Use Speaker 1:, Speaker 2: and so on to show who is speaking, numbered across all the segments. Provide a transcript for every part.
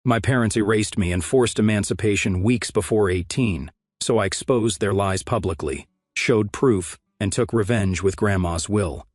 Speaker 1: My parents erased me and forced emancipation weeks before 18, so I exposed their lies publicly, showed proof, and took revenge with Grandma's will.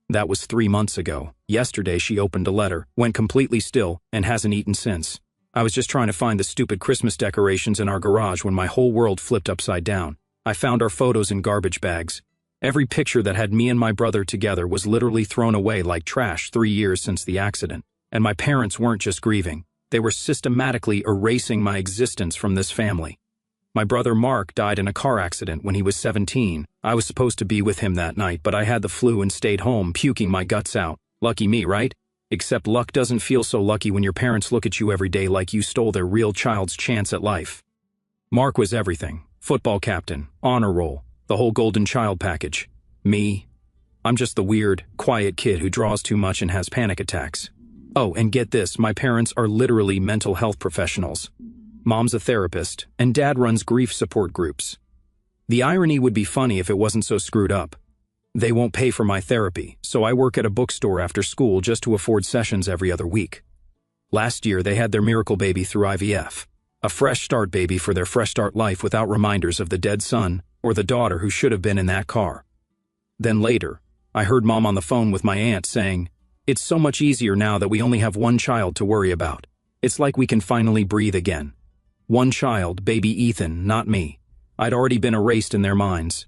Speaker 1: That was 3 months ago. Yesterday she opened a letter, went completely still, and hasn't eaten since. I was just trying to find the stupid Christmas decorations in our garage when my whole world flipped upside down. I found our photos in garbage bags. Every picture that had me and my brother together was literally thrown away like trash 3 years since the accident. And my parents weren't just grieving. They were systematically erasing my existence from this family. My brother Mark died in a car accident when he was 17. I was supposed to be with him that night, but I had the flu and stayed home, puking my guts out. Lucky me, right? Except luck doesn't feel so lucky when your parents look at you every day like you stole their real child's chance at life. Mark was everything. Football captain, honor roll, the whole golden child package. Me? I'm just the weird, quiet kid who draws too much and has panic attacks. Oh, and get this, my parents are literally mental health professionals. Mom's a therapist, and Dad runs grief support groups. The irony would be funny if it wasn't so screwed up. They won't pay for my therapy, so I work at a bookstore after school just to afford sessions every other week. Last year, they had their miracle baby through IVF. A fresh start baby for their fresh start life without reminders of the dead son or the daughter who should have been in that car. Then later, I heard Mom on the phone with my aunt saying, "It's so much easier now that we only have one child to worry about. It's like we can finally breathe again." One child, baby Ethan, not me. I'd already been erased in their minds.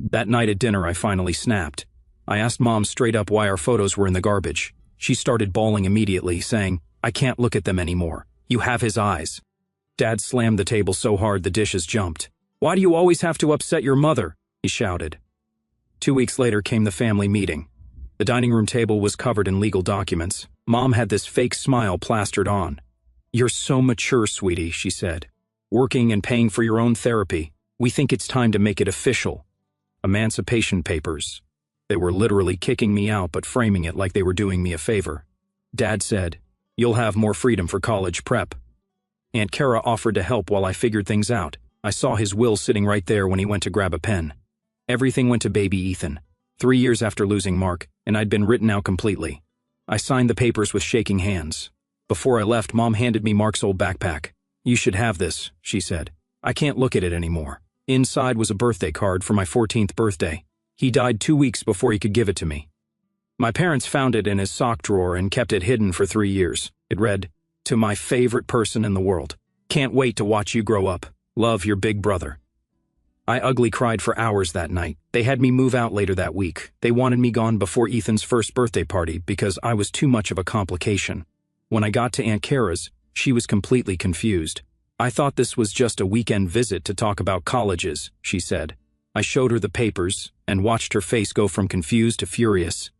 Speaker 1: That night at dinner, I finally snapped. I asked Mom straight up why our photos were in the garbage. She started bawling immediately, saying, "I can't look at them anymore. You have his eyes." Dad slammed the table so hard the dishes jumped. "Why do you always have to upset your mother?" he shouted. 2 weeks later came the family meeting. The dining room table was covered in legal documents. Mom had this fake smile plastered on. "You're so mature, sweetie," she said. "Working and paying for your own therapy. We think it's time to make it official. Emancipation papers." They were literally kicking me out but framing it like they were doing me a favor. Dad said, "You'll have more freedom for college prep." Aunt Kara offered to help while I figured things out. I saw his will sitting right there when he went to grab a pen. Everything went to baby Ethan. 3 years after losing Mark, and I'd been written out completely. I signed the papers with shaking hands. Before I left, Mom handed me Mark's old backpack. "You should have this," she said. "I can't look at it anymore." Inside was a birthday card for my 14th birthday. He died 2 weeks before he could give it to me. My parents found it in his sock drawer and kept it hidden for 3 years. It read, "To my favorite person in the world. Can't wait to watch you grow up. Love, your big brother." I ugly cried for hours that night. They had me move out later that week. They wanted me gone before Ethan's first birthday party because I was too much of a complication. When I got to Aunt Kara's, she was completely confused. "I thought this was just a weekend visit to talk about colleges," she said. I showed her the papers and watched her face go from confused to furious.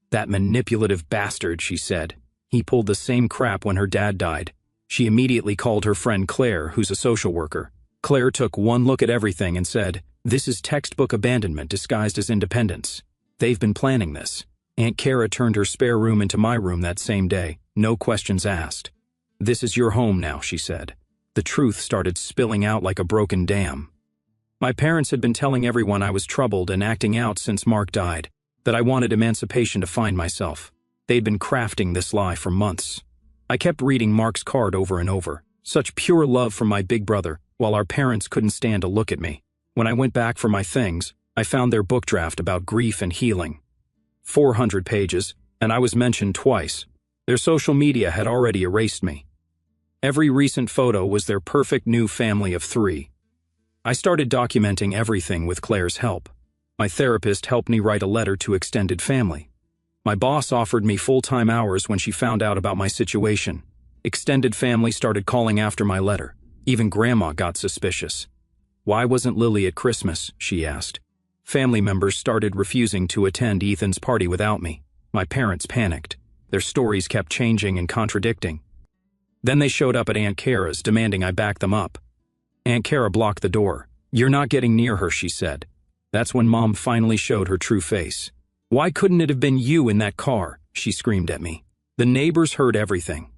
Speaker 1: "That manipulative bastard," she said. "He pulled the same crap when her dad died." She immediately called her friend Claire, who's a social worker. Claire took one look at everything and said, "This is textbook abandonment disguised as independence. They've been planning this." Aunt Kara turned her spare room into my room that same day, no questions asked. "This is your home now," she said. The truth started spilling out like a broken dam. My parents had been telling everyone I was troubled and acting out since Mark died, that I wanted emancipation to find myself. They'd been crafting this lie for months. I kept reading Mark's card over and over. Such pure love from my big brother, while our parents couldn't stand to look at me. When I went back for my things, I found their book draft about grief and healing. 400 pages, and I was mentioned twice. Their social media had already erased me. Every recent photo was their perfect new family of 3. I started documenting everything with Claire's help. My therapist helped me write a letter to extended family. My boss offered me full-time hours when she found out about my situation. Extended family started calling after my letter. Even Grandma got suspicious. "Why wasn't Lily at Christmas?" she asked. Family members started refusing to attend Ethan's party without me. My parents panicked. Their stories kept changing and contradicting. Then they showed up at Aunt Kara's, demanding I back them up. Aunt Kara blocked the door. "You're not getting near her," she said. That's when Mom finally showed her true face. "Why couldn't it have been you in that car?" she screamed at me. The neighbors heard everything.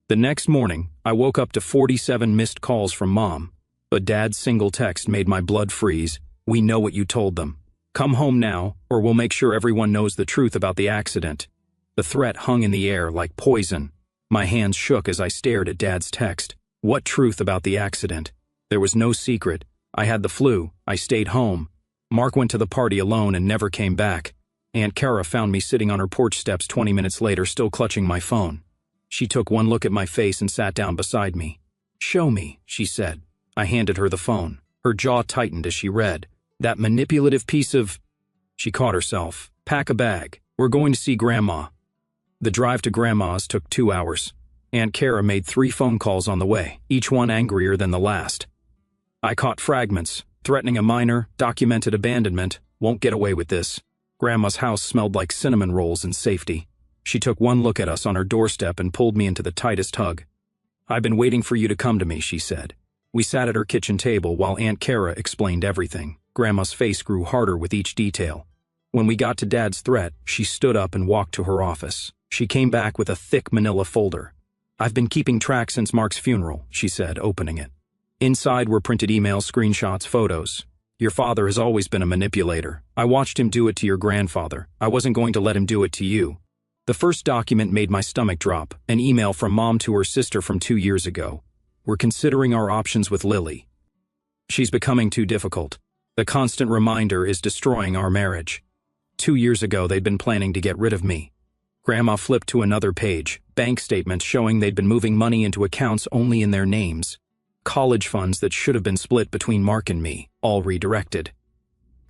Speaker 1: The next morning, I woke up to 47 missed calls from Mom, but Dad's single text made my blood freeze. "We know what you told them. Come home now, or we'll make sure everyone knows the truth about the accident." The threat hung in the air like poison. My hands shook as I stared at Dad's text. What truth about the accident? There was no secret. I had the flu. I stayed home. Mark went to the party alone and never came back. Aunt Kara found me sitting on her porch steps 20 minutes later, still clutching my phone. She took one look at my face and sat down beside me. "Show me," she said. I handed her the phone. Her jaw tightened as she read. "That manipulative piece of—" She caught herself. "Pack a bag. We're going to see Grandma." The drive to Grandma's took 2 hours. Aunt Kara made 3 phone calls on the way, each one angrier than the last. I caught fragments. Threatening a minor, documented abandonment, won't get away with this. Grandma's house smelled like cinnamon rolls and safety. She took one look at us on her doorstep and pulled me into the tightest hug. "I've been waiting for you to come to me," she said. We sat at her kitchen table while Aunt Kara explained everything. Grandma's face grew harder with each detail. When we got to Dad's threat, she stood up and walked to her office. She came back with a thick manila folder. "I've been keeping track since Mark's funeral," she said, opening it. Inside were printed emails, screenshots, photos. "Your father has always been a manipulator. I watched him do it to your grandfather. I wasn't going to let him do it to you." The first document made my stomach drop, an email from Mom to her sister from 2 years ago. "We're considering our options with Lily. She's becoming too difficult. The constant reminder is destroying our marriage." 2 years ago, they'd been planning to get rid of me. Grandma flipped to another page, bank statements showing they'd been moving money into accounts only in their names. College funds that should have been split between Mark and me, all redirected.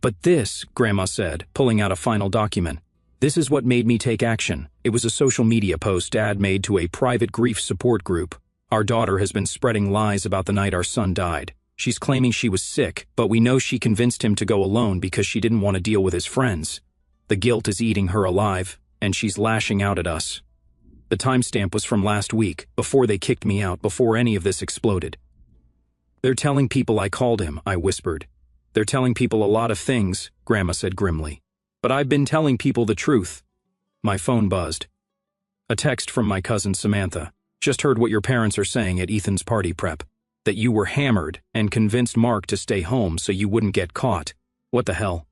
Speaker 1: "But this," Grandma said, pulling out a final document, "this is what made me take action." It was a social media post Dad made to a private grief support group. "Our daughter has been spreading lies about the night our son died. She's claiming she was sick, but we know she convinced him to go alone because she didn't want to deal with his friends. The guilt is eating her alive, and she's lashing out at us." The timestamp was from last week, before they kicked me out, before any of this exploded. "They're telling people I called him," I whispered. "They're telling people a lot of things," Grandma said grimly. "But I've been telling people the truth." My phone buzzed. A text from my cousin Samantha. "Just heard what your parents are saying at Ethan's party prep. That you were hammered and convinced Mark to stay home so you wouldn't get caught. What the hell?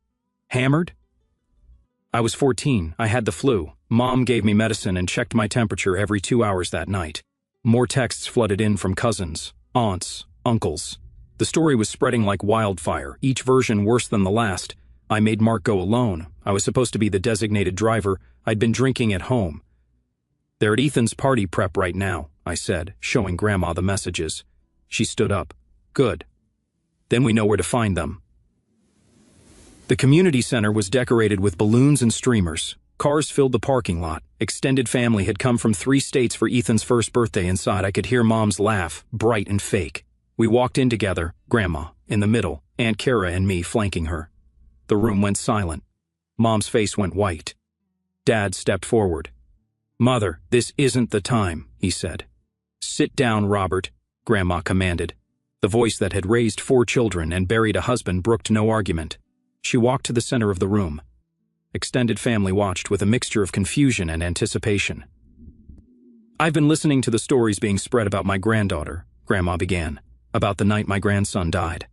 Speaker 1: Hammered?" "I was 14. I had the flu. Mom gave me medicine and checked my temperature every 2 hours that night." More texts flooded in from cousins, aunts, uncles. The story was spreading like wildfire, each version worse than the last. "I made Mark go alone. I was supposed to be the designated driver. I'd been drinking at home." "They're at Ethan's party prep right now," I said, showing Grandma the messages. She stood up. "Good. Then we know where to find them." The community center was decorated with balloons and streamers. Cars filled the parking lot. Extended family had come from 3 states for Ethan's first birthday. Inside, I could hear Mom's laugh, bright and fake. We walked in together, Grandma in the middle, Aunt Kara and me flanking her. The room went silent. Mom's face went white. Dad stepped forward. "Mother, this isn't the time," he said. "Sit down, Robert," Grandma commanded. The voice that had raised 4 children and buried a husband brooked no argument. She walked to the center of the room. Extended family watched with a mixture of confusion and anticipation. "I've been listening to the stories being spread about my granddaughter," Grandma began, "about the night my grandson died.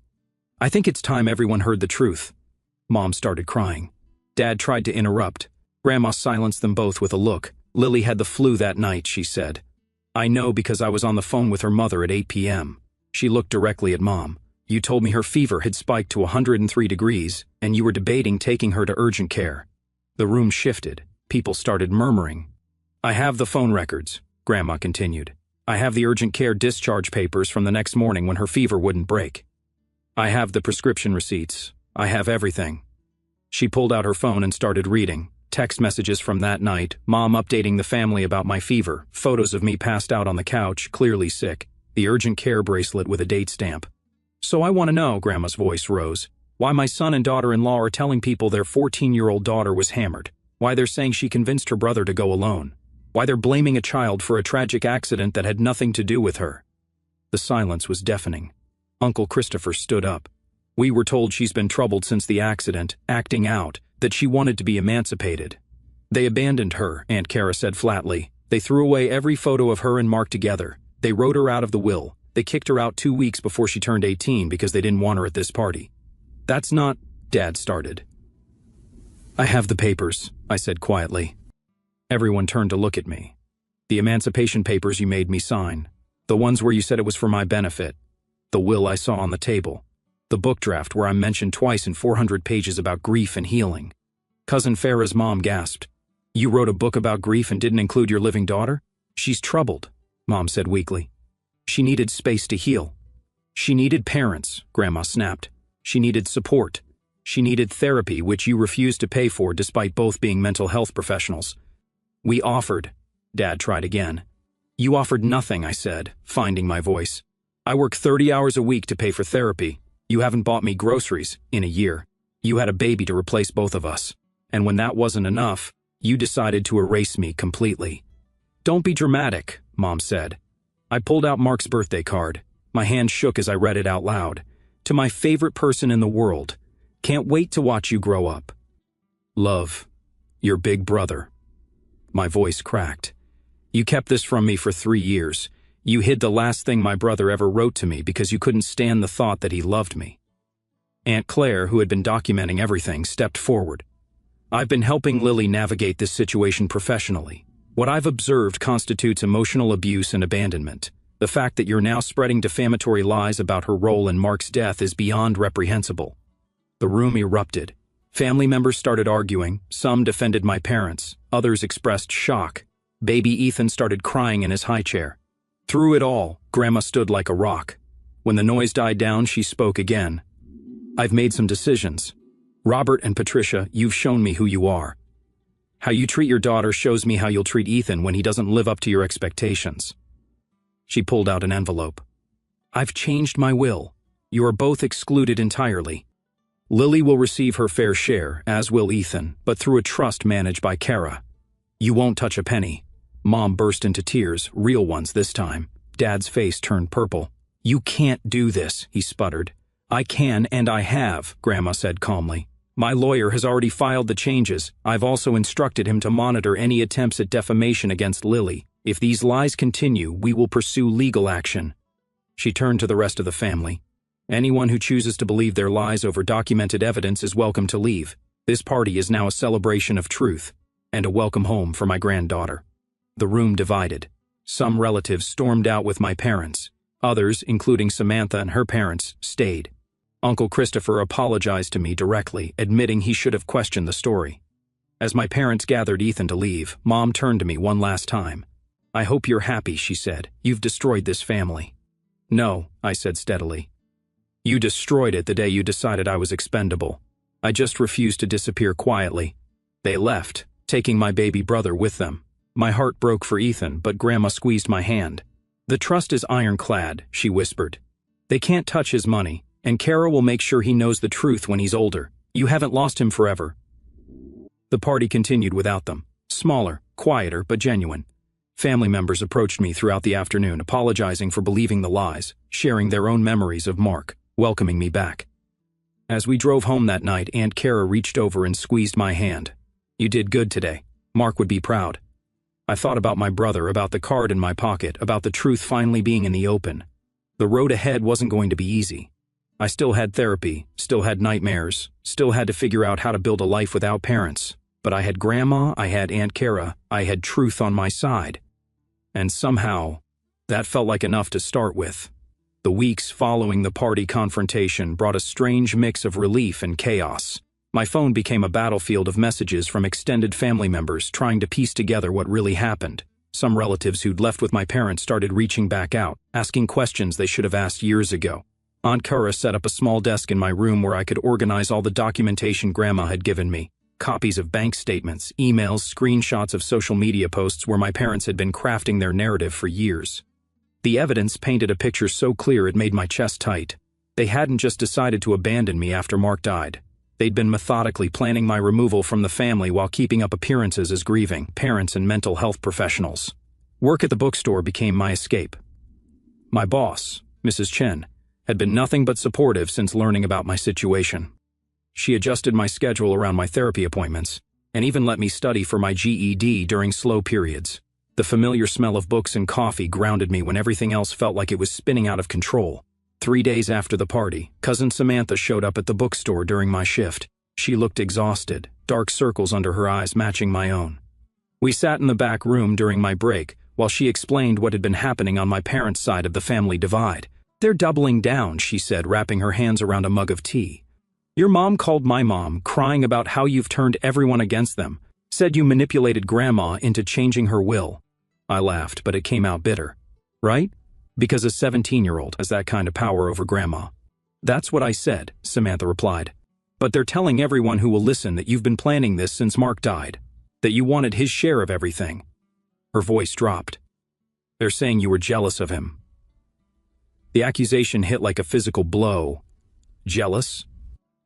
Speaker 1: I think it's time everyone heard the truth." Mom started crying. Dad tried to interrupt. Grandma silenced them both with a look. "Lily had the flu that night," she said. "I know because I was on the phone with her mother at 8 p.m. She looked directly at Mom. "You told me her fever had spiked to 103 degrees, and you were debating taking her to urgent care." The room shifted. People started murmuring. "I have the phone records," Grandma continued. "I have the urgent care discharge papers from the next morning when her fever wouldn't break. I have the prescription receipts. I have everything." She pulled out her phone and started reading. Text messages from that night, Mom updating the family about my fever, photos of me passed out on the couch, clearly sick, the urgent care bracelet with a date stamp. "So I want to know," Grandma's voice rose, "why my son and daughter-in-law are telling people their 14-year-old daughter was hammered, why they're saying she convinced her brother to go alone, why they're blaming a child for a tragic accident that had nothing to do with her." The silence was deafening. Uncle Christopher stood up. "We were told she's been troubled since the accident, acting out, that she wanted to be emancipated." "They abandoned her," Aunt Kara said flatly. "They threw away every photo of her and Mark together. They wrote her out of the will. They kicked her out 2 weeks before she turned 18 because they didn't want her at this party." "That's not—" Dad started. "I have the papers," I said quietly. Everyone turned to look at me. The Emancipation papers you made me sign. The ones where you said it was for my benefit. The will I saw on the table. The book draft where I'm mentioned twice in 400 pages about grief and healing. Cousin Farah's mom gasped. You wrote a book about grief and didn't include your living daughter? She's troubled, Mom said weakly. She needed space to heal. She needed parents, Grandma snapped. She needed support. She needed therapy, which you refused to pay for despite both being mental health professionals. We offered. Dad tried again. You offered nothing, I said, finding my voice. I work 30 hours a week to pay for therapy. You haven't bought me groceries in a year. You had a baby to replace both of us. And when that wasn't enough, you decided to erase me completely. Don't be dramatic, Mom said. I pulled out Mark's birthday card. My hand shook as I read it out loud. To my favorite person in the world. Can't wait to watch you grow up. Love, your big brother. My voice cracked. You kept this from me for 3 years. You hid the last thing my brother ever wrote to me because you couldn't stand the thought that he loved me. Aunt Claire, who had been documenting everything, stepped forward. I've been helping Lily navigate this situation professionally. What I've observed constitutes emotional abuse and abandonment. The fact that you're now spreading defamatory lies about her role in Mark's death is beyond reprehensible. The room erupted. Family members started arguing. Some defended my parents. Others expressed shock. Baby Ethan started crying in his high chair. Through it all, Grandma stood like a rock. When the noise died down, she spoke again. I've made some decisions. Robert and Patricia, you've shown me who you are. How you treat your daughter shows me how you'll treat Ethan when he doesn't live up to your expectations. She pulled out an envelope. I've changed my will. You are both excluded entirely. Lily will receive her fair share, as will Ethan, but through a trust managed by Kara. You won't touch a penny. Mom burst into tears, real ones this time. Dad's face turned purple. You can't do this, he sputtered. I can and I have, Grandma said calmly. My lawyer has already filed the changes. I've also instructed him to monitor any attempts at defamation against Lily. If these lies continue, we will pursue legal action. She turned to the rest of the family. Anyone who chooses to believe their lies over documented evidence is welcome to leave. This party is now a celebration of truth, and a welcome home for my granddaughter. The room divided. Some relatives stormed out with my parents. Others, including Samantha and her parents, stayed. Uncle Christopher apologized to me directly, admitting he should have questioned the story. As my parents gathered Ethan to leave, Mom turned to me one last time. I hope you're happy, she said. You've destroyed this family. No, I said steadily. You destroyed it the day you decided I was expendable. I just refused to disappear quietly. They left, taking my baby brother with them. My heart broke for Ethan, but Grandma squeezed my hand. The trust is ironclad, she whispered. They can't touch his money, and Kara will make sure he knows the truth when he's older. You haven't lost him forever. The party continued without them. Smaller, quieter, but genuine. Family members approached me throughout the afternoon, apologizing for believing the lies, sharing their own memories of Mark, welcoming me back. As we drove home that night, Aunt Kara reached over and squeezed my hand. You did good today. Mark would be proud. I thought about my brother, about the card in my pocket, about the truth finally being in the open. The road ahead wasn't going to be easy. I still had therapy, still had nightmares, still had to figure out how to build a life without parents. But I had Grandma, I had Aunt Kara, I had truth on my side. And somehow, that felt like enough to start with. The weeks following the party confrontation brought a strange mix of relief and chaos. My phone became a battlefield of messages from extended family members trying to piece together what really happened. Some relatives who'd left with my parents started reaching back out, asking questions they should have asked years ago. Aunt Kara set up a small desk in my room where I could organize all the documentation Grandma had given me. Copies of bank statements, emails, screenshots of social media posts where my parents had been crafting their narrative for years. The evidence painted a picture so clear it made my chest tight. They hadn't just decided to abandon me after Mark died. They'd been methodically planning my removal from the family while keeping up appearances as grieving parents and mental health professionals. Work at the bookstore became my escape. My boss, Mrs. Chen, had been nothing but supportive since learning about my situation. She adjusted my schedule around my therapy appointments, and even let me study for my GED during slow periods. The familiar smell of books and coffee grounded me when everything else felt like it was spinning out of control. 3 days after the party, Cousin Samantha showed up at the bookstore during my shift. She looked exhausted, dark circles under her eyes matching my own. We sat in the back room during my break, while she explained what had been happening on my parents' side of the family divide. "They're doubling down," she said, wrapping her hands around a mug of tea. "Your mom called my mom, crying about how you've turned everyone against them. Said you manipulated Grandma into changing her will." I laughed, but it came out bitter. "Right? Because a 17-year-old has that kind of power over Grandma." "That's what I said," Samantha replied. "But they're telling everyone who will listen that you've been planning this since Mark died. That you wanted his share of everything." Her voice dropped. "They're saying you were jealous of him." The accusation hit like a physical blow. Jealous?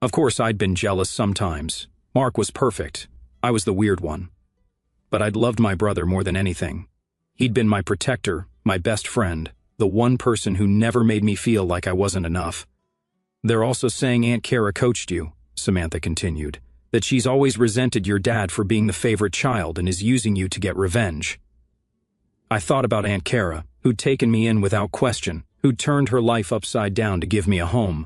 Speaker 1: Of course I'd been jealous sometimes. Mark was perfect. I was the weird one. But I'd loved my brother more than anything. He'd been my protector, my best friend, the one person who never made me feel like I wasn't enough. "They're also saying Aunt Kara coached you," Samantha continued, "that she's always resented your dad for being the favorite child and is using you to get revenge." I thought about Aunt Kara, who'd taken me in without question, who'd turned her life upside down to give me a home.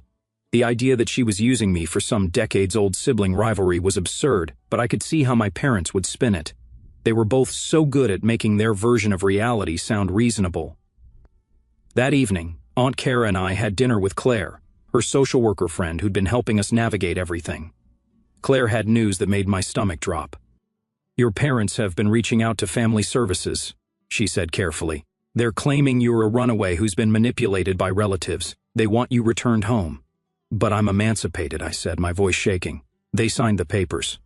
Speaker 1: The idea that she was using me for some decades-old sibling rivalry was absurd, but I could see how my parents would spin it. They were both so good at making their version of reality sound reasonable. That evening, Aunt Kara and I had dinner with Claire, her social worker friend who'd been helping us navigate everything. Claire had news that made my stomach drop. "Your parents have been reaching out to family services," she said carefully. "They're claiming you're a runaway who's been manipulated by relatives. They want you returned home." "But I'm emancipated," I said, my voice shaking. "They signed the papers."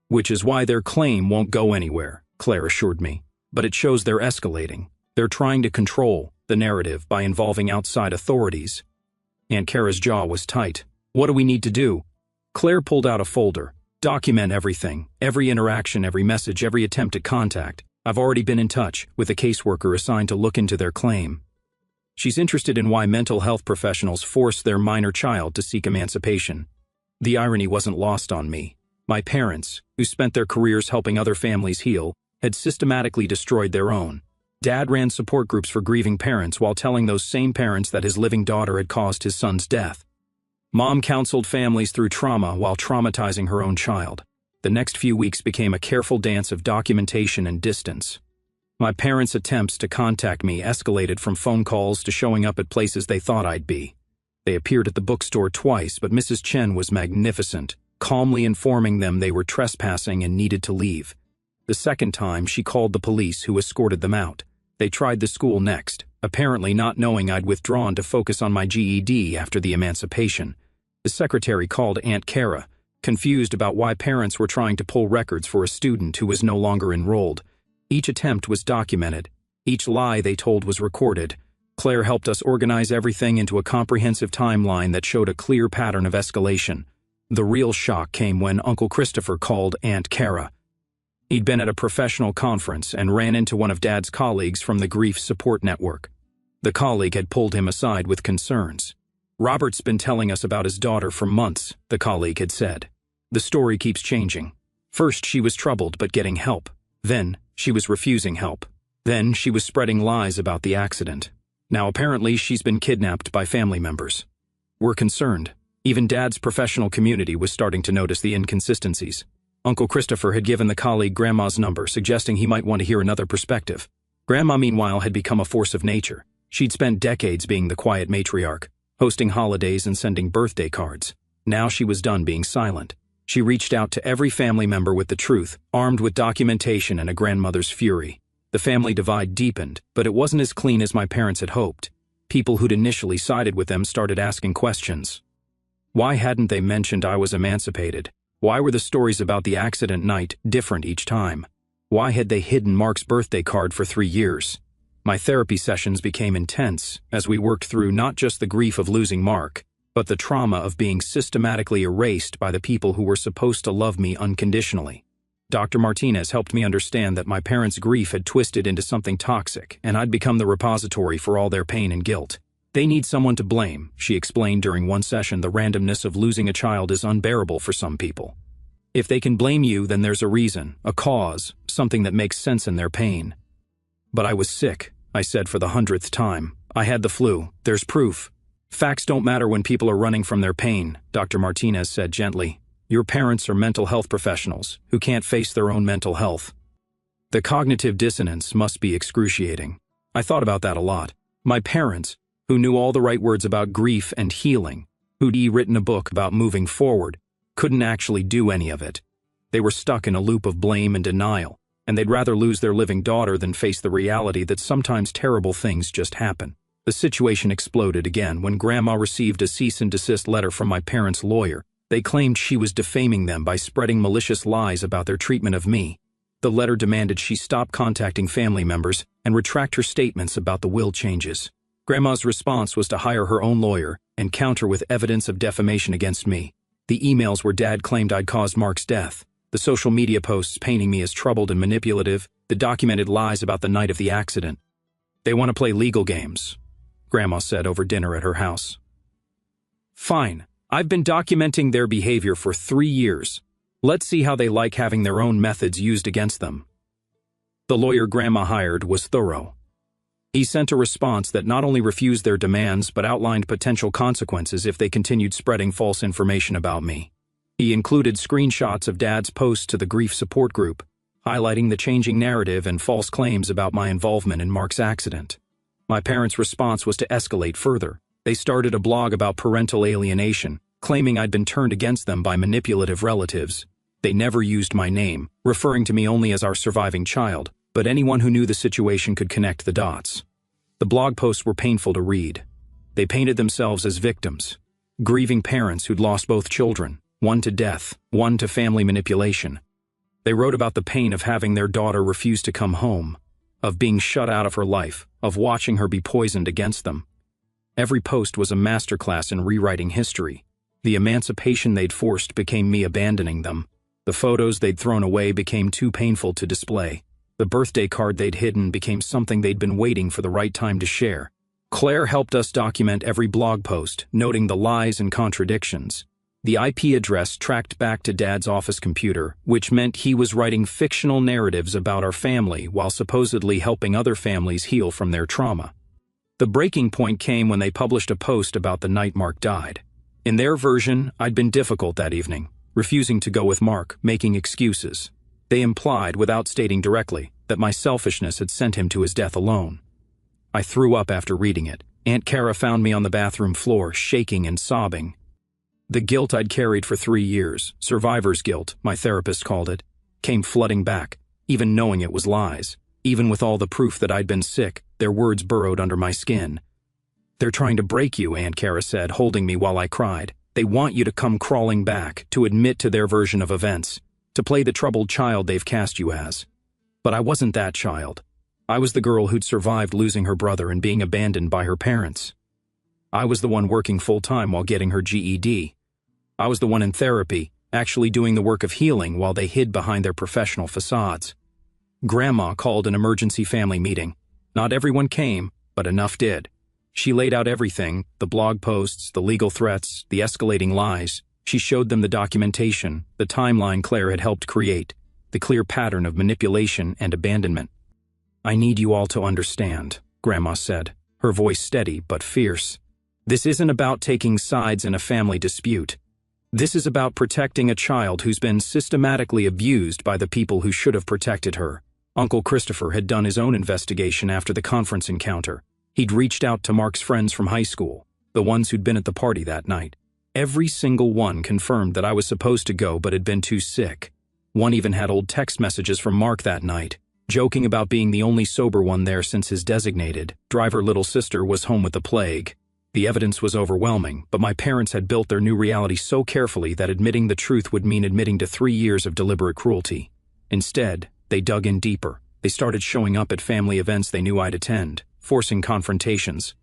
Speaker 1: "Which is why their claim won't go anywhere," Claire assured me. "But it shows they're escalating. They're trying to control the narrative by involving outside authorities." Aunt Kara's jaw was tight. "What do we need to do?" Claire pulled out a folder. "Document everything, every interaction, every message, every attempt at contact. I've already been in touch with a caseworker assigned to look into their claim. She's interested in why mental health professionals force their minor child to seek emancipation." The irony wasn't lost on me. My parents, who spent their careers helping other families heal, had systematically destroyed their own. Dad ran support groups for grieving parents while telling those same parents that his living daughter had caused his son's death. Mom counseled families through trauma while traumatizing her own child. The next few weeks became a careful dance of documentation and distance. My parents' attempts to contact me escalated from phone calls to showing up at places they thought I'd be. They appeared at the bookstore twice, but Mrs. Chen was magnificent, calmly informing them they were trespassing and needed to leave. The second time, she called the police, who escorted them out. They tried the school next, apparently not knowing I'd withdrawn to focus on my GED after the emancipation. The secretary called Aunt Kara, confused about why parents were trying to pull records for a student who was no longer enrolled. Each attempt was documented. Each lie they told was recorded. Claire helped us organize everything into a comprehensive timeline that showed a clear pattern of escalation. The real shock came when Uncle Christopher called Aunt Kara. He'd been at a professional conference and ran into one of Dad's colleagues from the Grief Support Network. The colleague had pulled him aside with concerns. "Robert's been telling us about his daughter for months," the colleague had said. "The story keeps changing. First she was troubled but getting help. Then she was refusing help. Then she was spreading lies about the accident. Now apparently she's been kidnapped by family members. We're concerned." Even Dad's professional community was starting to notice the inconsistencies. Uncle Christopher had given the colleague Grandma's number, suggesting he might want to hear another perspective. Grandma, meanwhile, had become a force of nature. She'd spent decades being the quiet matriarch, hosting holidays and sending birthday cards. Now she was done being silent. She reached out to every family member with the truth, armed with documentation and a grandmother's fury. The family divide deepened, but it wasn't as clean as my parents had hoped. People who'd initially sided with them started asking questions. Why hadn't they mentioned I was emancipated? Why were the stories about the accident night different each time? Why had they hidden Mark's birthday card for 3 years? My therapy sessions became intense as we worked through not just the grief of losing Mark, but the trauma of being systematically erased by the people who were supposed to love me unconditionally. Dr. Martinez helped me understand that my parents' grief had twisted into something toxic, and I'd become the repository for all their pain and guilt. They need someone to blame, she explained during one session. The randomness of losing a child is unbearable for some people. If they can blame you, then there's a reason, a cause, something that makes sense in their pain. But I was sick, I said for the 100th time. I had the flu. There's proof. Facts don't matter when people are running from their pain, Dr. Martinez said gently. Your parents are mental health professionals who can't face their own mental health. The cognitive dissonance must be excruciating. I thought about that a lot. My parents, who knew all the right words about grief and healing, who'd written a book about moving forward, couldn't actually do any of it. They were stuck in a loop of blame and denial, and they'd rather lose their living daughter than face the reality that sometimes terrible things just happen. The situation exploded again when Grandma received a cease and desist letter from my parents' lawyer. They claimed she was defaming them by spreading malicious lies about their treatment of me. The letter demanded she stop contacting family members and retract her statements about the will changes. Grandma's response was to hire her own lawyer and counter with evidence of defamation against me. The emails where Dad claimed I'd caused Mark's death, the social media posts painting me as troubled and manipulative, the documented lies about the night of the accident. They want to play legal games, Grandma said over dinner at her house. Fine, I've been documenting their behavior for 3 years. Let's see how they like having their own methods used against them. The lawyer Grandma hired was thorough. He sent a response that not only refused their demands but outlined potential consequences if they continued spreading false information about me. He included screenshots of Dad's posts to the grief support group, highlighting the changing narrative and false claims about my involvement in Mark's accident. My parents' response was to escalate further. They started a blog about parental alienation, claiming I'd been turned against them by manipulative relatives. They never used my name, referring to me only as our surviving child, but anyone who knew the situation could connect the dots. The blog posts were painful to read. They painted themselves as victims, grieving parents who'd lost both children, one to death, one to family manipulation. They wrote about the pain of having their daughter refuse to come home, of being shut out of her life, of watching her be poisoned against them. Every post was a masterclass in rewriting history. The emancipation they'd forced became me abandoning them. The photos they'd thrown away became too painful to display. The birthday card they'd hidden became something they'd been waiting for the right time to share. Claire helped us document every blog post, noting the lies and contradictions. The IP address tracked back to Dad's office computer, which meant he was writing fictional narratives about our family while supposedly helping other families heal from their trauma. The breaking point came when they published a post about the night Mark died. In their version, I'd been difficult that evening, refusing to go with Mark, making excuses. They implied, without stating directly, that my selfishness had sent him to his death alone. I threw up after reading it. Aunt Kara found me on the bathroom floor, shaking and sobbing. The guilt I'd carried for 3 years, survivor's guilt, my therapist called it, came flooding back, even knowing it was lies. Even with all the proof that I'd been sick, their words burrowed under my skin. They're trying to break you, Aunt Kara said, holding me while I cried. They want you to come crawling back, to admit to their version of events, to play the troubled child they've cast you as. But I wasn't that child. I was the girl who'd survived losing her brother and being abandoned by her parents. I was the one working full-time while getting her GED. I was the one in therapy, actually doing the work of healing while they hid behind their professional facades. Grandma called an emergency family meeting. Not everyone came, but enough did. She laid out everything, the blog posts, the legal threats, the escalating lies. She showed them the documentation, the timeline Claire had helped create, the clear pattern of manipulation and abandonment. I need you all to understand, Grandma said, her voice steady but fierce. This isn't about taking sides in a family dispute. This is about protecting a child who's been systematically abused by the people who should have protected her. Uncle Christopher had done his own investigation after the conference encounter. He'd reached out to Mark's friends from high school, the ones who'd been at the party that night. Every single one confirmed that I was supposed to go but had been too sick. One even had old text messages from Mark that night, joking about being the only sober one there since his designated driver little sister was home with the plague. The evidence was overwhelming, but my parents had built their new reality so carefully that admitting the truth would mean admitting to 3 years of deliberate cruelty. Instead, they dug in deeper. They started showing up at family events they knew I'd attend, forcing confrontations.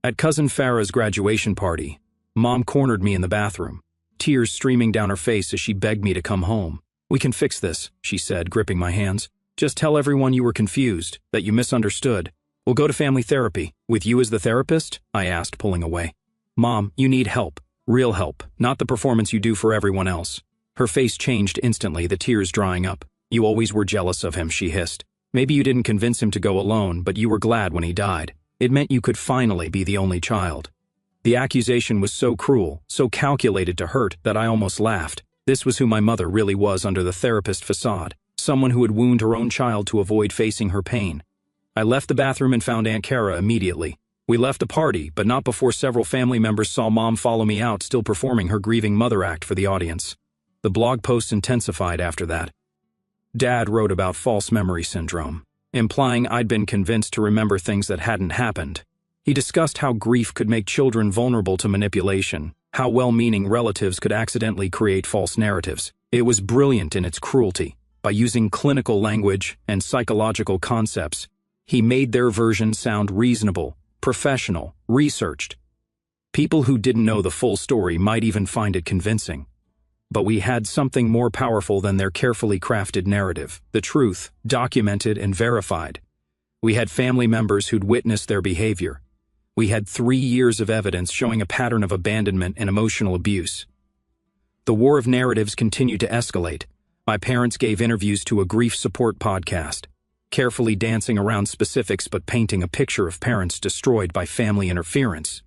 Speaker 1: At Cousin Farah's graduation party, Mom cornered me in the bathroom, tears streaming down her face as she begged me to come home. "We can fix this," she said, gripping my hands. "Just tell everyone you were confused, that you misunderstood. We'll go to family therapy." "With you as the therapist?" I asked, pulling away. "Mom, you need help. Real help, not the performance you do for everyone else." Her face changed instantly, the tears drying up. "You always were jealous of him," she hissed. "Maybe you didn't convince him to go alone, but you were glad when he died. It meant you could finally be the only child." The accusation was so cruel, so calculated to hurt, that I almost laughed. This was who my mother really was under the therapist facade. someone who would wound her own child to avoid facing her pain. I left the bathroom and found Aunt Kara immediately. We left a party, but not before several family members saw Mom follow me out, still performing her grieving mother act for the audience. The blog posts intensified after that. Dad wrote about false memory syndrome, implying I'd been convinced to remember things that hadn't happened. He discussed how grief could make children vulnerable to manipulation, how well-meaning relatives could accidentally create false narratives. It was brilliant in its cruelty. By using clinical language and psychological concepts, he made their version sound reasonable, professional, researched. People who didn't know the full story might even find it convincing. But we had something more powerful than their carefully crafted narrative: the truth, documented and verified. We had family members who'd witnessed their behavior. We had 3 years of evidence showing a pattern of abandonment and emotional abuse. The war of narratives continued to escalate. My parents gave interviews to a grief support podcast, carefully dancing around specifics but painting a picture of parents destroyed by family interference.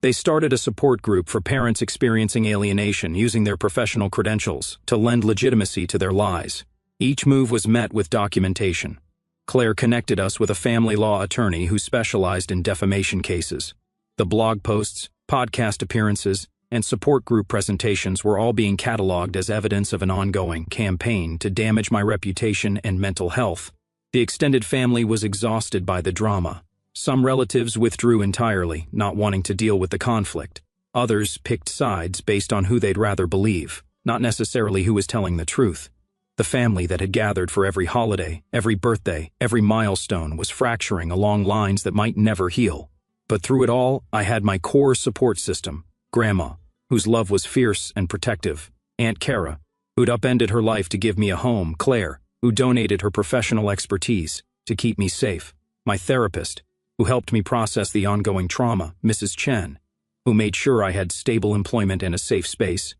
Speaker 1: They started a support group for parents experiencing alienation, using their professional credentials to lend legitimacy to their lies. Each move was met with documentation. Claire connected us with a family law attorney who specialized in defamation cases. The blog posts, podcast appearances, and support group presentations were all being cataloged as evidence of an ongoing campaign to damage my reputation and mental health. The extended family was exhausted by the drama. Some relatives withdrew entirely, not wanting to deal with the conflict. Others picked sides based on who they'd rather believe, not necessarily who was telling the truth. The family that had gathered for every holiday, every birthday, every milestone was fracturing along lines that might never heal. But through it all, I had my core support system: Grandma, whose love was fierce and protective; Aunt Kara, who'd upended her life to give me a home; Claire, who donated her professional expertise to keep me safe; my therapist, who helped me process the ongoing trauma; Mrs. Chen, who made sure I had stable employment and a safe space.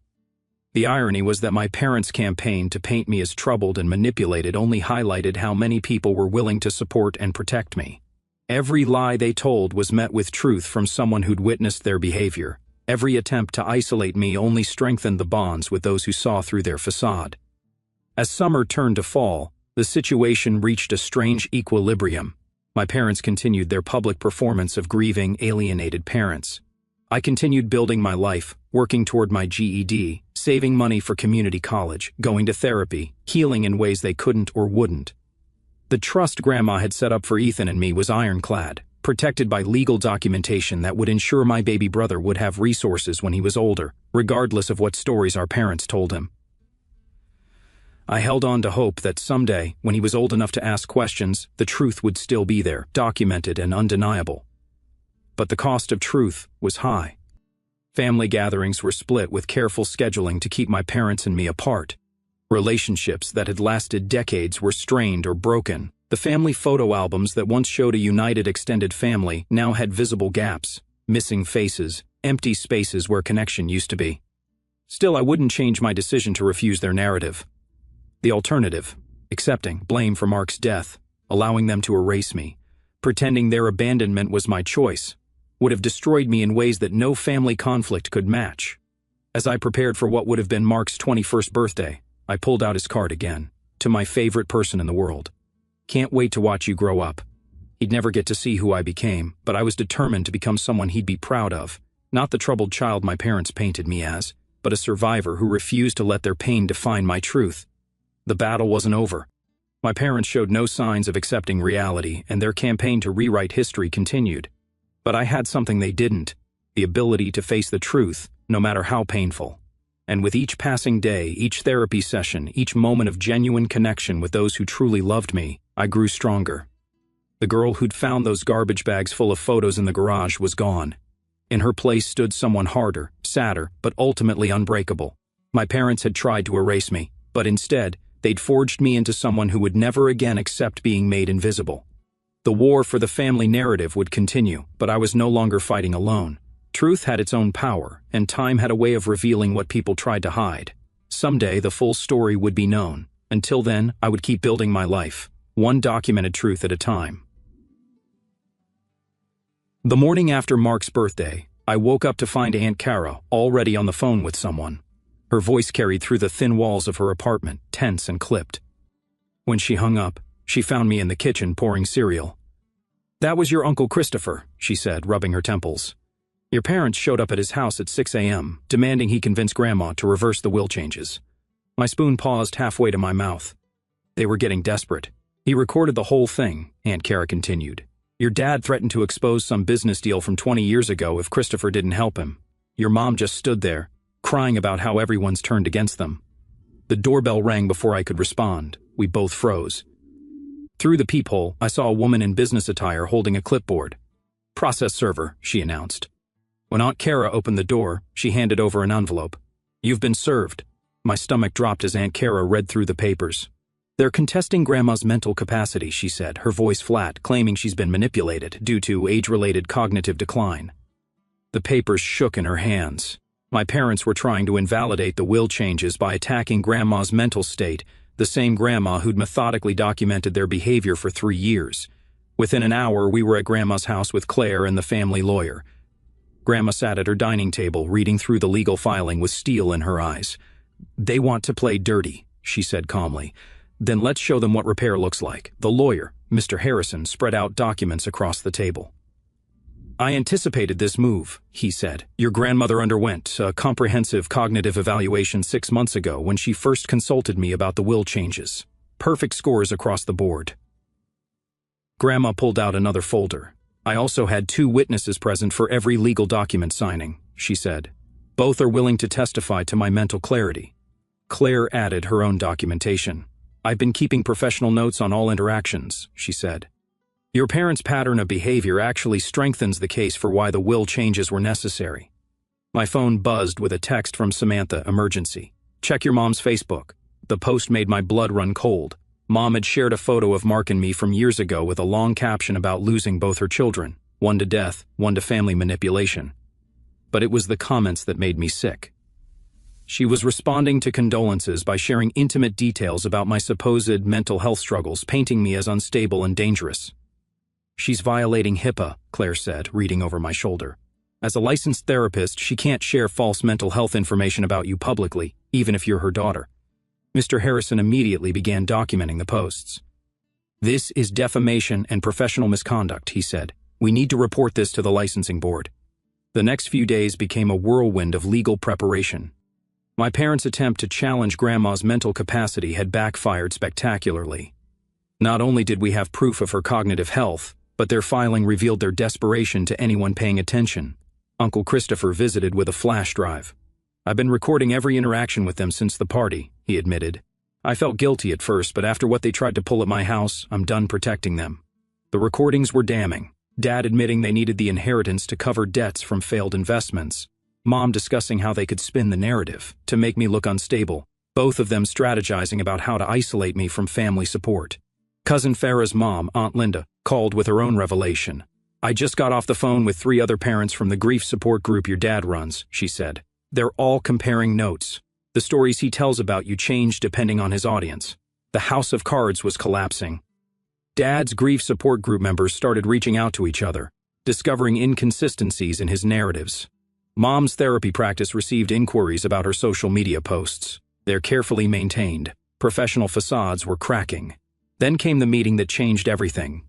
Speaker 1: The irony was that my parents' campaign to paint me as troubled and manipulated only highlighted how many people were willing to support and protect me. Every lie they told was met with truth from someone who'd witnessed their behavior. Every attempt to isolate me only strengthened the bonds with those who saw through their facade. As summer turned to fall, the situation reached a strange equilibrium. My parents continued their public performance of grieving, alienated parents. I continued building my life, working toward my GED, saving money for community college, going to therapy, healing in ways they couldn't or wouldn't. The trust Grandma had set up for Ethan and me was ironclad, protected by legal documentation that would ensure my baby brother would have resources when he was older, regardless of what stories our parents told him. I held on to hope that someday, when he was old enough to ask questions, the truth would still be there, documented and undeniable. But the cost of truth was high. Family gatherings were split with careful scheduling to keep my parents and me apart. Relationships that had lasted decades were strained or broken. The family photo albums that once showed a united extended family now had visible gaps, missing faces, empty spaces where connection used to be. Still, I wouldn't change my decision to refuse their narrative. The alternative, accepting blame for Mark's death, allowing them to erase me, pretending their abandonment was my choice, would have destroyed me in ways that no family conflict could match. As I prepared for what would have been Mark's 21st birthday, I pulled out his card again. To my favorite person in the world. Can't wait to watch you grow up. He'd never get to see who I became, but I was determined to become someone he'd be proud of, not the troubled child my parents painted me as, but a survivor who refused to let their pain define my truth. The battle wasn't over. My parents showed no signs of accepting reality, and their campaign to rewrite history continued. But I had something they didn't: the ability to face the truth, no matter how painful. And with each passing day, each therapy session, each moment of genuine connection with those who truly loved me, I grew stronger. The girl who'd found those garbage bags full of photos in the garage was gone. In her place stood someone harder, sadder, but ultimately unbreakable. My parents had tried to erase me, but instead, they'd forged me into someone who would never again accept being made invisible. The war for the family narrative would continue, but I was no longer fighting alone. Truth had its own power, and time had a way of revealing what people tried to hide. Someday, the full story would be known. Until then, I would keep building my life, one documented truth at a time. The morning after Mark's birthday, I woke up to find Aunt Kara already on the phone with someone. Her voice carried through the thin walls of her apartment, tense and clipped. When she hung up, she found me in the kitchen pouring cereal. "That was your Uncle Christopher," she said, rubbing her temples. "Your parents showed up at his house at 6 a.m., demanding he convince Grandma to reverse the will changes." My spoon paused halfway to my mouth. They were getting desperate. "He recorded the whole thing," Aunt Kara continued. "Your dad threatened to expose some business deal from 20 years ago if Christopher didn't help him. Your mom just stood there, crying about how everyone's turned against them." The doorbell rang before I could respond. We both froze. Through the peephole, I saw a woman in business attire holding a clipboard. "Process server," she announced. When Aunt Kara opened the door, she handed over an envelope. "You've been served." My stomach dropped as Aunt Kara read through the papers. "They're contesting Grandma's mental capacity," she said, her voice flat, claiming she's been manipulated due to age-related cognitive decline. The papers shook in her hands. My parents were trying to invalidate the will changes by attacking Grandma's mental state, the same Grandma who'd methodically documented their behavior for 3 years. Within an hour, we were at Grandma's house with Claire and the family lawyer. Grandma sat at her dining table, reading through the legal filing with steel in her eyes. "They want to play dirty," she said calmly. "Then let's show them what repair looks like." The lawyer, Mr. Harrison, spread out documents across the table. "I anticipated this move," he said. "Your grandmother underwent a comprehensive cognitive evaluation 6 months ago when she first consulted me about the will changes. Perfect scores across the board." Grandma pulled out another folder. "I also had 2 witnesses present for every legal document signing," she said. "Both are willing to testify to my mental clarity." Claire added her own documentation. "I've been keeping professional notes on all interactions," she said. "Your parents' pattern of behavior actually strengthens the case for why the will changes were necessary." My phone buzzed with a text from Samantha, "Emergency. Check your mom's Facebook." The post made my blood run cold. Mom had shared a photo of Mark and me from years ago with a long caption about losing both her children, one to death, one to family manipulation. But it was the comments that made me sick. She was responding to condolences by sharing intimate details about my supposed mental health struggles, painting me as unstable and dangerous. "She's violating HIPAA," Claire said, reading over my shoulder. "As a licensed therapist, she can't share false mental health information about you publicly, even if you're her daughter." Mr. Harrison immediately began documenting the posts. "This is defamation and professional misconduct," he said. "We need to report this to the licensing board." The next few days became a whirlwind of legal preparation. My parents' attempt to challenge Grandma's mental capacity had backfired spectacularly. Not only did we have proof of her cognitive health, but their filing revealed their desperation to anyone paying attention. Uncle Christopher visited with a flash drive. "I've been recording every interaction with them since the party," he admitted. "I felt guilty at first, but after what they tried to pull at my house, I'm done protecting them." The recordings were damning. Dad admitting they needed the inheritance to cover debts from failed investments. Mom discussing how they could spin the narrative to make me look unstable, both of them strategizing about how to isolate me from family support. Cousin Farah's mom, Aunt Linda, called with her own revelation. "I just got off the phone with 3 other parents from the grief support group your dad runs," she said. "They're all comparing notes. The stories he tells about you change depending on his audience. The house of cards was collapsing." Dad's grief support group members started reaching out to each other, discovering inconsistencies in his narratives. Mom's therapy practice received inquiries about her social media posts. They're carefully maintained. Professional facades were cracking. Then came the meeting that changed everything.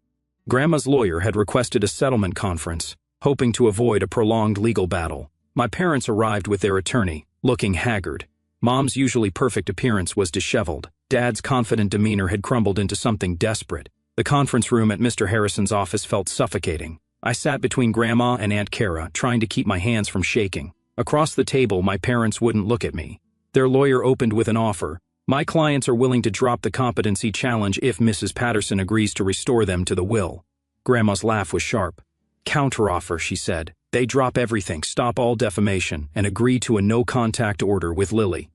Speaker 1: Grandma's lawyer had requested a settlement conference, hoping to avoid a prolonged legal battle. My parents arrived with their attorney, looking haggard. Mom's usually perfect appearance was disheveled. Dad's confident demeanor had crumbled into something desperate. The conference room at Mr. Harrison's office felt suffocating. I sat between Grandma and Aunt Kara, trying to keep my hands from shaking. Across the table, my parents wouldn't look at me. Their lawyer opened with an offer. "My clients are willing to drop the competency challenge if Mrs. Patterson agrees to restore them to the will." Grandma's laugh was sharp. "Counteroffer," she said. "They drop everything, stop all defamation, and agree to a no-contact order with Lily.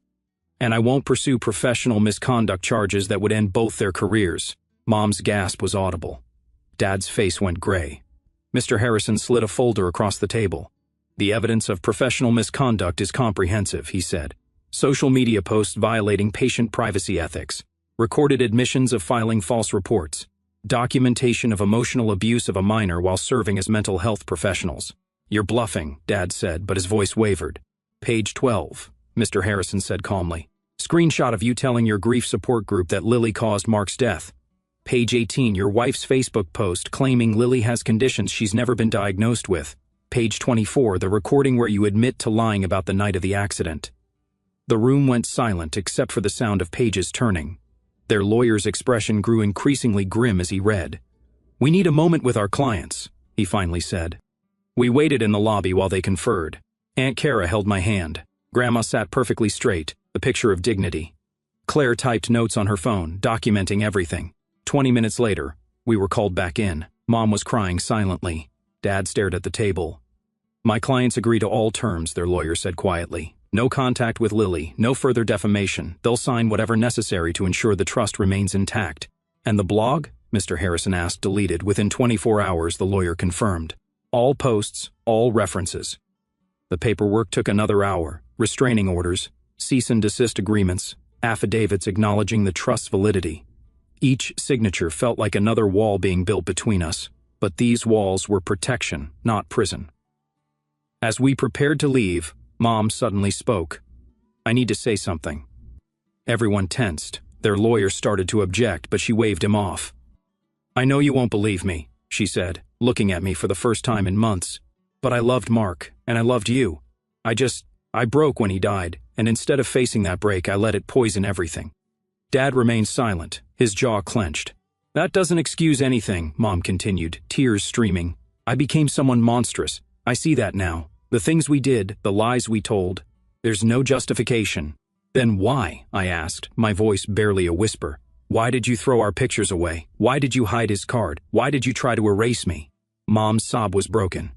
Speaker 1: And I won't pursue professional misconduct charges that would end both their careers." Mom's gasp was audible. Dad's face went gray. Mr. Harrison slid a folder across the table. "The evidence of professional misconduct is comprehensive," he said. "Social media posts violating patient privacy ethics, recorded admissions of filing false reports, documentation of emotional abuse of a minor while serving as mental health professionals." "You're bluffing," Dad said, but his voice wavered. "Page 12, Mr. Harrison said calmly. Screenshot of you telling your grief support group that Lily caused Mark's death. Page 18, your wife's Facebook post claiming Lily has conditions she's never been diagnosed with. Page 24, the recording where you admit to lying about the night of the accident. The room went silent except for the sound of pages turning. Their lawyer's expression grew increasingly grim as he read. "We need a moment with our clients," he finally said. We waited in the lobby while they conferred. Aunt Kara held my hand. Grandma sat perfectly straight, a picture of dignity. Claire typed notes on her phone, documenting everything. 20 minutes later, we were called back in. Mom was crying silently. Dad stared at the table. "My clients agree to all terms," their lawyer said quietly. "No contact with Lily, no further defamation. They'll sign whatever necessary to ensure the trust remains intact." "And the blog?" Mr. Harrison asked. "Deleted within 24 hours," the lawyer confirmed. "All posts, all references." The paperwork took another hour. Restraining orders, cease and desist agreements, affidavits acknowledging the trust's validity. Each signature felt like another wall being built between us, but these walls were protection, not prison. As we prepared to leave, Mom suddenly spoke. "I need to say something." Everyone tensed. Their lawyer started to object, but she waved him off. "I know you won't believe me," she said, looking at me for the first time in months. "But I loved Mark, and I loved you. I broke when he died, and instead of facing that break, I let it poison everything." Dad remained silent, his jaw clenched. "That doesn't excuse anything," Mom continued, tears streaming. "I became someone monstrous. I see that now. The things we did, the lies we told. There's no justification." "Then why?" I asked, my voice barely a whisper. "Why did you throw our pictures away? Why did you hide his card? Why did you try to erase me?" Mom's sob was broken.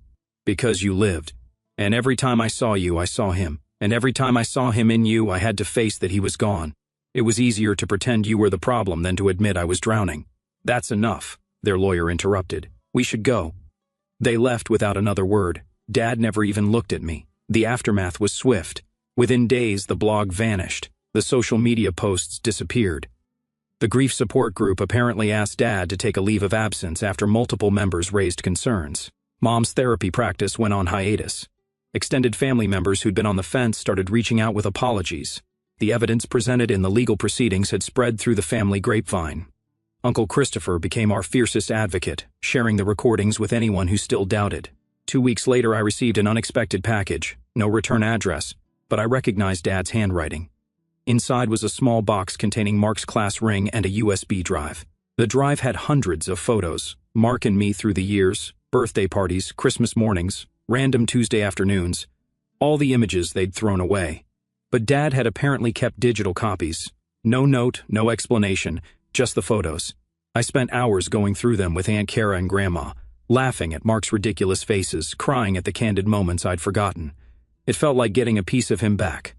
Speaker 1: "Because you lived. And every time I saw you, I saw him. And every time I saw him in you, I had to face that he was gone. It was easier to pretend you were the problem than to admit I was drowning." "That's enough," their lawyer interrupted. "We should go." They left without another word. Dad never even looked at me. The aftermath was swift. Within days, the blog vanished. The social media posts disappeared. The grief support group apparently asked Dad to take a leave of absence after multiple members raised concerns. Mom's therapy practice went on hiatus. Extended family members who'd been on the fence started reaching out with apologies. The evidence presented in the legal proceedings had spread through the family grapevine. Uncle Christopher became our fiercest advocate, sharing the recordings with anyone who still doubted. 2 weeks later, I received an unexpected package, no return address, but I recognized Dad's handwriting. Inside was a small box containing Mark's class ring and a USB drive. The drive had hundreds of photos, Mark and me through the years, birthday parties, Christmas mornings, random Tuesday afternoons, all the images they'd thrown away. But Dad had apparently kept digital copies. No note, no explanation, just the photos. I spent hours going through them with Aunt Kara and Grandma, laughing at Mark's ridiculous faces, crying at the candid moments I'd forgotten. It felt like getting a piece of him back.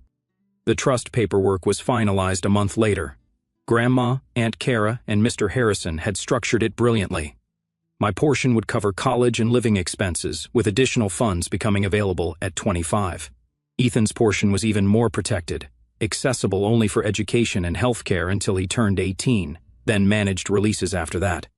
Speaker 1: The trust paperwork was finalized a month later. Grandma, Aunt Kara, and Mr. Harrison had structured it brilliantly. My portion would cover college and living expenses, with additional funds becoming available at 25. Ethan's portion was even more protected, accessible only for education and healthcare until he turned 18, then managed releases after that.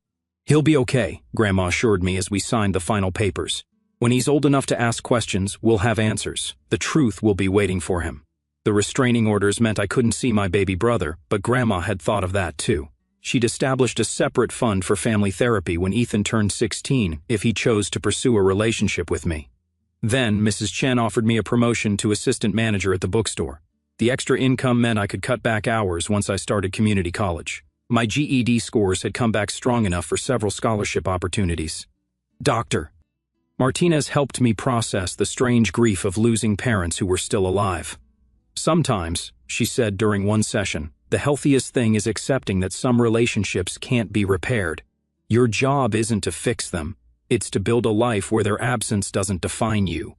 Speaker 1: "He'll be okay," Grandma assured me as we signed the final papers. "When he's old enough to ask questions, we'll have answers. The truth will be waiting for him." The restraining orders meant I couldn't see my baby brother, but Grandma had thought of that too. She'd established a separate fund for family therapy when Ethan turned 16 if he chose to pursue a relationship with me. Then, Mrs. Chen offered me a promotion to assistant manager at the bookstore. The extra income meant I could cut back hours once I started community college. My GED scores had come back strong enough for several scholarship opportunities. Dr. Martinez helped me process the strange grief of losing parents who were still alive. "Sometimes," she said during one session, "the healthiest thing is accepting that some relationships can't be repaired. Your job isn't to fix them. It's to build a life where their absence doesn't define you."